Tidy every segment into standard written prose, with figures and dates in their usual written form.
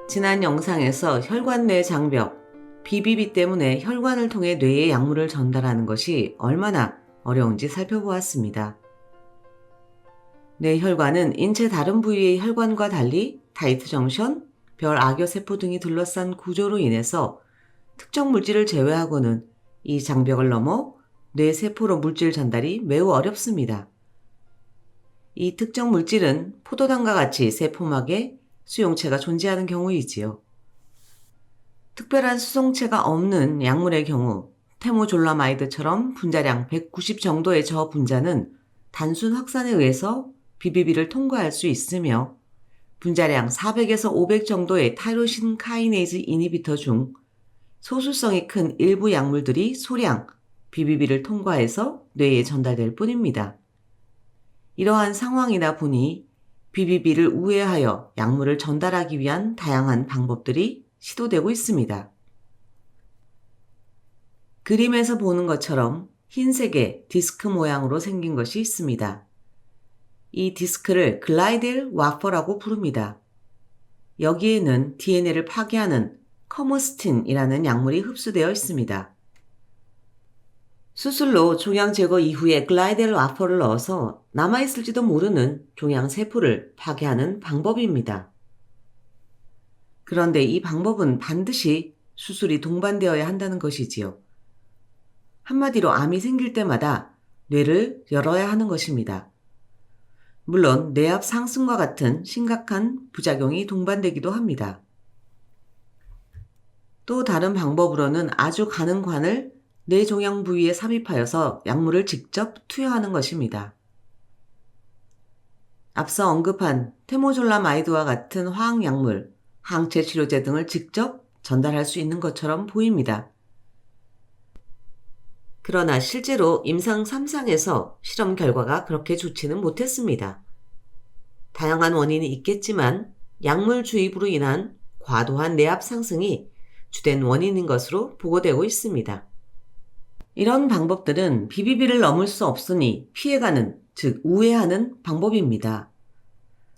지난 영상에서 혈관 내 장벽, BBB 때문에 혈관을 통해 뇌에 약물을 전달하는 것이 얼마나 어려운지 살펴보았습니다. 뇌혈관은 인체 다른 부위의 혈관과 달리 타이트 정션, 별 악여세포 등이 둘러싼 구조로 인해서 특정 물질을 제외하고는 이 장벽을 넘어 뇌세포로 물질 전달이 매우 어렵습니다. 이 특정 물질은 포도당과 같이 세포막에 수용체가 존재하는 경우이지요. 특별한 수송체가 없는 약물의 경우 테모졸라마이드처럼 분자량 190 정도의 저분자는 단순 확산에 의해서 BBB를 통과할 수 있으며 분자량 400에서 500 정도의 타이로신 카이네이즈 이니비터 중 소수성이 큰 일부 약물들이 소량 BBB를 통과해서 뇌에 전달될 뿐입니다. 이러한 상황이다 보니 BBB를 우회하여 약물을 전달하기 위한 다양한 방법들이 시도되고 있습니다. 그림에서 보는 것처럼 흰색의 디스크 모양으로 생긴 것이 있습니다. 이 디스크를 글라이델 와퍼라고 부릅니다. 여기에는 DNA를 파괴하는 커머스틴이라는 약물이 흡수되어 있습니다. 수술로 종양 제거 이후에 글라이델 와퍼를 넣어서 남아있을지도 모르는 종양 세포를 파괴하는 방법입니다. 그런데 이 방법은 반드시 수술이 동반되어야 한다는 것이지요. 한마디로 암이 생길 때마다 뇌를 열어야 하는 것입니다. 물론 뇌압 상승과 같은 심각한 부작용이 동반되기도 합니다. 또 다른 방법으로는 아주 가는 관을 뇌 종양 부위에 삽입하여서 약물을 직접 투여하는 것입니다. 앞서 언급한 테모졸라마이드와 같은 화학약물, 항체 치료제 등을 직접 전달할 수 있는 것처럼 보입니다. 그러나 실제로 임상 3상에서 실험 결과가 그렇게 좋지는 못했습니다. 다양한 원인이 있겠지만 약물 주입으로 인한 과도한 뇌압 상승이 주된 원인인 것으로 보고되고 있습니다. 이런 방법들은 BBB를 넘을 수 없으니 피해가는, 즉 우회하는 방법입니다.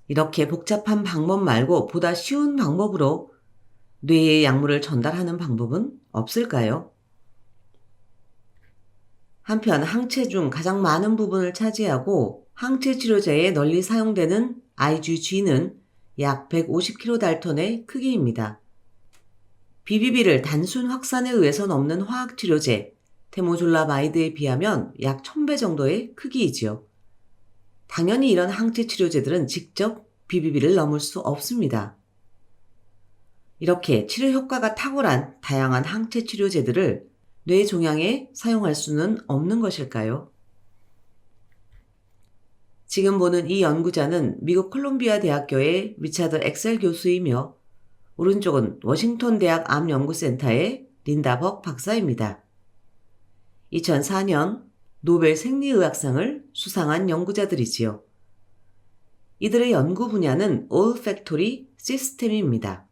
이렇게 복잡한 방법 말고 보다 쉬운 방법으로 뇌에 약물을 전달하는 방법은 없을까요? 한편 항체 중 가장 많은 부분을 차지하고 항체 치료제에 널리 사용되는 IgG는 약 150kDalton의 크기입니다. BBB를 단순 확산에 의해서 넘는 화학치료제 테모졸라마이드에 비하면 약 1000배 정도의 크기이지요. 당연히 이런 항체 치료제들은 직접 BBB를 넘을 수 없습니다. 이렇게 치료 효과가 탁월한 다양한 항체 치료제들을 뇌 종양에 사용할 수는 없는 것일까요? 지금 보는 이 연구자는 미국 콜롬비아 대학교의 리차드 엑셀 교수이며 오른쪽은 워싱턴 대학 암연구센터의 린다 벅 박사입니다. 2004년 노벨 생리의학상을 수상한 연구자들이지요. 이들의 연구 분야는 올팩토리 시스템입니다.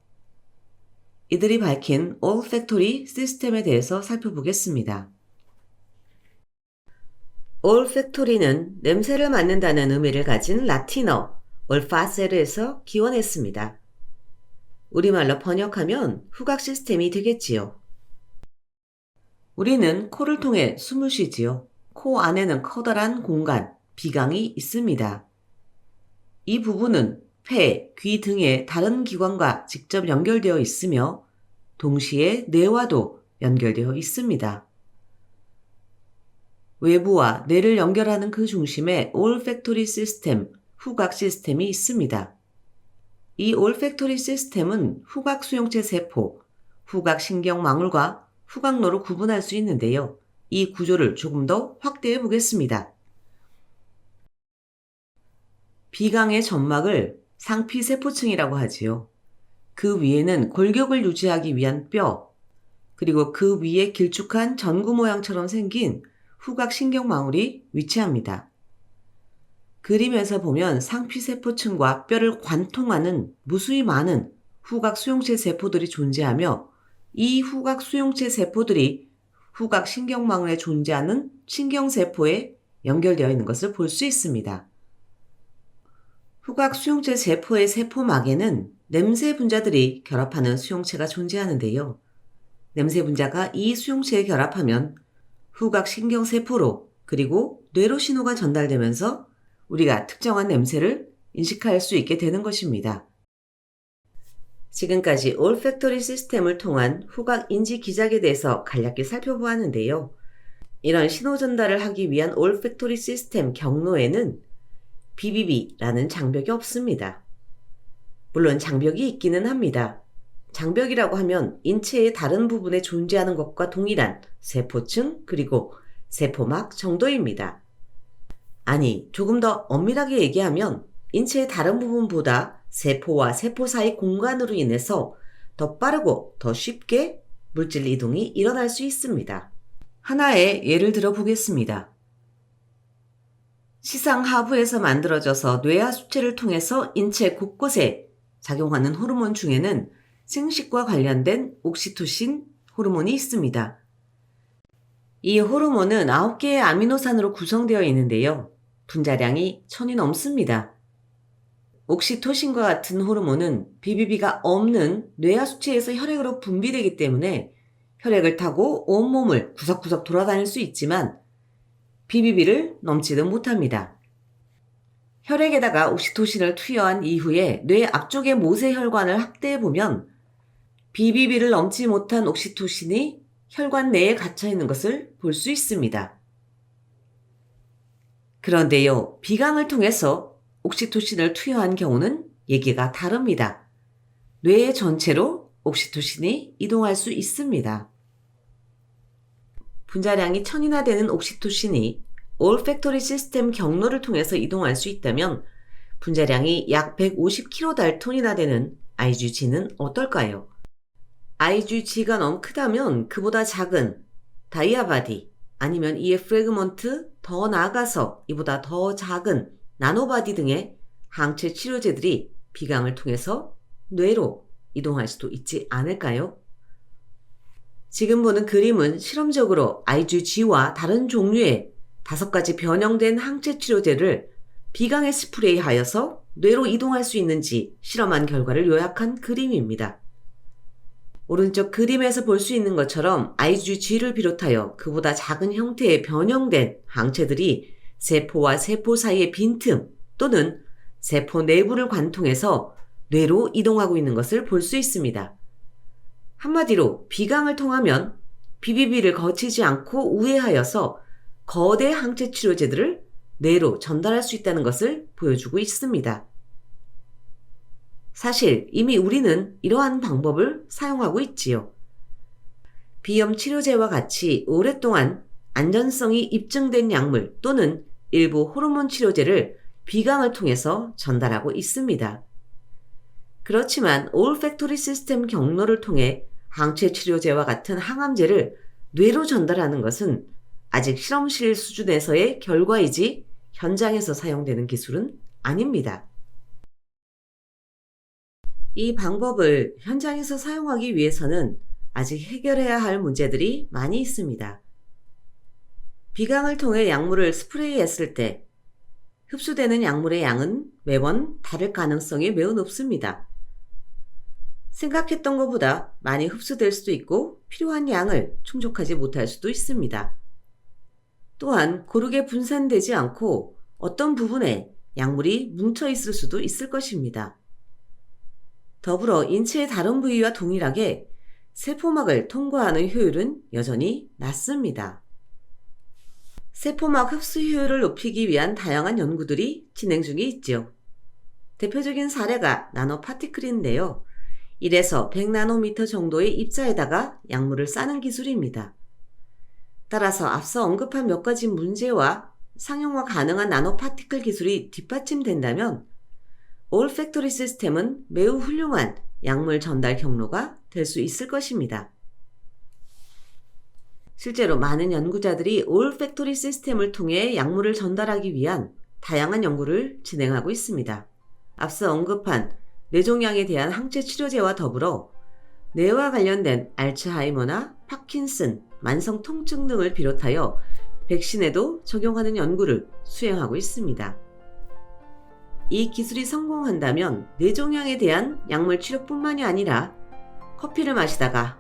이들이 밝힌 올팩토리 시스템에 대해서 살펴보겠습니다. 올팩토리는 냄새를 맡는다는 의미를 가진 라틴어 올파세르에서 기원했습니다. 우리말로 번역하면 후각 시스템이 되겠지요. 우리는 코를 통해 숨을 쉬지요. 코 안에는 커다란 공간, 비강이 있습니다. 이 부분은 폐, 귀 등의 다른 기관과 직접 연결되어 있으며 동시에 뇌와도 연결되어 있습니다. 외부와 뇌를 연결하는 그 중심에 올팩토리 시스템, 후각 시스템이 있습니다. 이 올팩토리 시스템은 후각 수용체 세포, 후각 신경망울과 후각로로 구분할 수 있는데요. 이 구조를 조금 더 확대해 보겠습니다. 비강의 점막을 상피세포층이라고 하지요. 그 위에는 골격을 유지하기 위한 뼈, 그리고 그 위에 길쭉한 전구 모양처럼 생긴 후각 신경망울이 위치합니다. 그림에서 보면 상피세포층과 뼈를 관통하는 무수히 많은 후각 수용체 세포들이 존재하며 이 후각 수용체 세포들이 후각 신경망울에 존재하는 신경세포에 연결되어 있는 것을 볼 수 있습니다. 후각 수용체 세포의 세포막에는 냄새 분자들이 결합하는 수용체가 존재하는데요. 냄새 분자가 이 수용체에 결합하면 후각신경세포로 그리고 뇌로 신호가 전달되면서 우리가 특정한 냄새를 인식할 수 있게 되는 것입니다. 지금까지 올팩토리 시스템을 통한 후각 인지 기작에 대해서 간략히 살펴보았는데요. 이런 신호 전달을 하기 위한 올팩토리 시스템 경로에는 BBB라는 장벽이 없습니다. 물론 장벽이 있기는 합니다. 장벽이라고 하면 인체의 다른 부분에 존재하는 것과 동일한 세포층 그리고 세포막 정도입니다. 아니, 조금 더 엄밀하게 얘기하면 인체의 다른 부분보다 세포와 세포 사이 공간으로 인해서 더 빠르고 더 쉽게 물질 이동이 일어날 수 있습니다. 하나의 예를 들어 보겠습니다. 시상 하부에서 만들어져서 뇌하 수체를 통해서 인체 곳곳에 작용하는 호르몬 중에는 생식과 관련된 옥시토신 호르몬이 있습니다. 이 호르몬은 9개의 아미노산으로 구성되어 있는데요. 분자량이 1000이 넘습니다. 옥시토신과 같은 호르몬은 BBB가 없는 뇌하 수체에서 혈액으로 분비되기 때문에 혈액을 타고 온몸을 구석구석 돌아다닐 수 있지만 BBB를 넘지는 못합니다. 혈액에다가 옥시토신을 투여한 이후에 뇌 앞쪽의 모세혈관을 확대해보면 BBB를 넘지 못한 옥시토신이 혈관 내에 갇혀 있는 것을 볼 수 있습니다. 그런데요, 비강을 통해서 옥시토신을 투여한 경우는 얘기가 다릅니다. 뇌 전체로 옥시토신이 이동할 수 있습니다. 분자량이 1000이나 되는 옥시토신이 올팩토리 시스템 경로를 통해서 이동할 수 있다면 분자량이 약 150kDalton이나 되는 IgG는 어떨까요? IgG가 너무 크다면 그보다 작은 다이아바디 아니면 이의 프래그먼트 더 나아가서 이보다 더 작은 나노바디 등의 항체 치료제들이 비강을 통해서 뇌로 이동할 수도 있지 않을까요? 지금 보는 그림은 실험적으로 IgG와 다른 종류의 5가지 변형된 항체 치료제를 비강에 스프레이하여서 뇌로 이동할 수 있는지 실험한 결과를 요약한 그림입니다. 오른쪽 그림에서 볼 수 있는 것처럼 IgG를 비롯하여 그보다 작은 형태의 변형된 항체들이 세포와 세포 사이의 빈틈 또는 세포 내부를 관통해서 뇌로 이동하고 있는 것을 볼 수 있습니다. 한마디로 비강을 통하면 BBB를 거치지 않고 우회하여서 거대 항체 치료제들을 뇌로 전달할 수 있다는 것을 보여주고 있습니다. 사실 이미 우리는 이러한 방법을 사용하고 있지요. 비염 치료제와 같이 오랫동안 안전성이 입증된 약물 또는 일부 호르몬 치료제를 비강을 통해서 전달하고 있습니다. 그렇지만 올팩토리 시스템 경로를 통해 항체 치료제와 같은 항암제를 뇌로 전달하는 것은 아직 실험실 수준에서의 결과이지 현장에서 사용되는 기술은 아닙니다. 이 방법을 현장에서 사용하기 위해서는 아직 해결해야 할 문제들이 많이 있습니다. 비강을 통해 약물을 스프레이했을 때 흡수되는 약물의 양은 매번 다를 가능성이 매우 높습니다. 생각했던 것보다 많이 흡수될 수도 있고 필요한 양을 충족하지 못할 수도 있습니다. 또한 고르게 분산되지 않고 어떤 부분에 약물이 뭉쳐 있을 수도 있을 것입니다. 더불어 인체의 다른 부위와 동일하게 세포막을 통과하는 효율은 여전히 낮습니다. 세포막 흡수 효율을 높이기 위한 다양한 연구들이 진행 중에 있죠. 대표적인 사례가 나노파티클인데요. 1에서 100나노미터 정도의 입자에다가 약물을 싸는 기술입니다. 따라서 앞서 언급한 몇 가지 문제와 상용화 가능한 나노파티클 기술이 뒷받침된다면 올팩토리 시스템은 매우 훌륭한 약물 전달 경로가 될 수 있을 것입니다. 실제로 많은 연구자들이 올팩토리 시스템을 통해 약물을 전달하기 위한 다양한 연구를 진행하고 있습니다. 앞서 언급한 뇌종양에 대한 항체 치료제와 더불어 뇌와 관련된 알츠하이머나 파킨슨, 만성 통증 등을 비롯하여 백신에도 적용하는 연구를 수행하고 있습니다. 이 기술이 성공한다면 뇌종양에 대한 약물 치료뿐만이 아니라 커피를 마시다가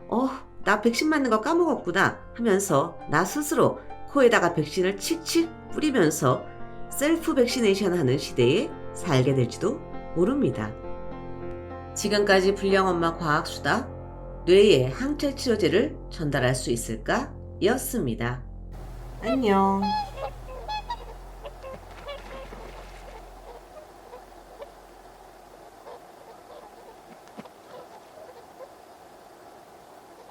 나 백신 맞는 거 까먹었구나 하면서 나 스스로 코에다가 백신을 칙칙 뿌리면서 셀프 백시네이션 하는 시대에 살게 될지도 모릅니다. 지금까지 불량엄마 과학수다 뇌에 항체 치료제를 전달할 수 있을까? 였습니다. 안녕.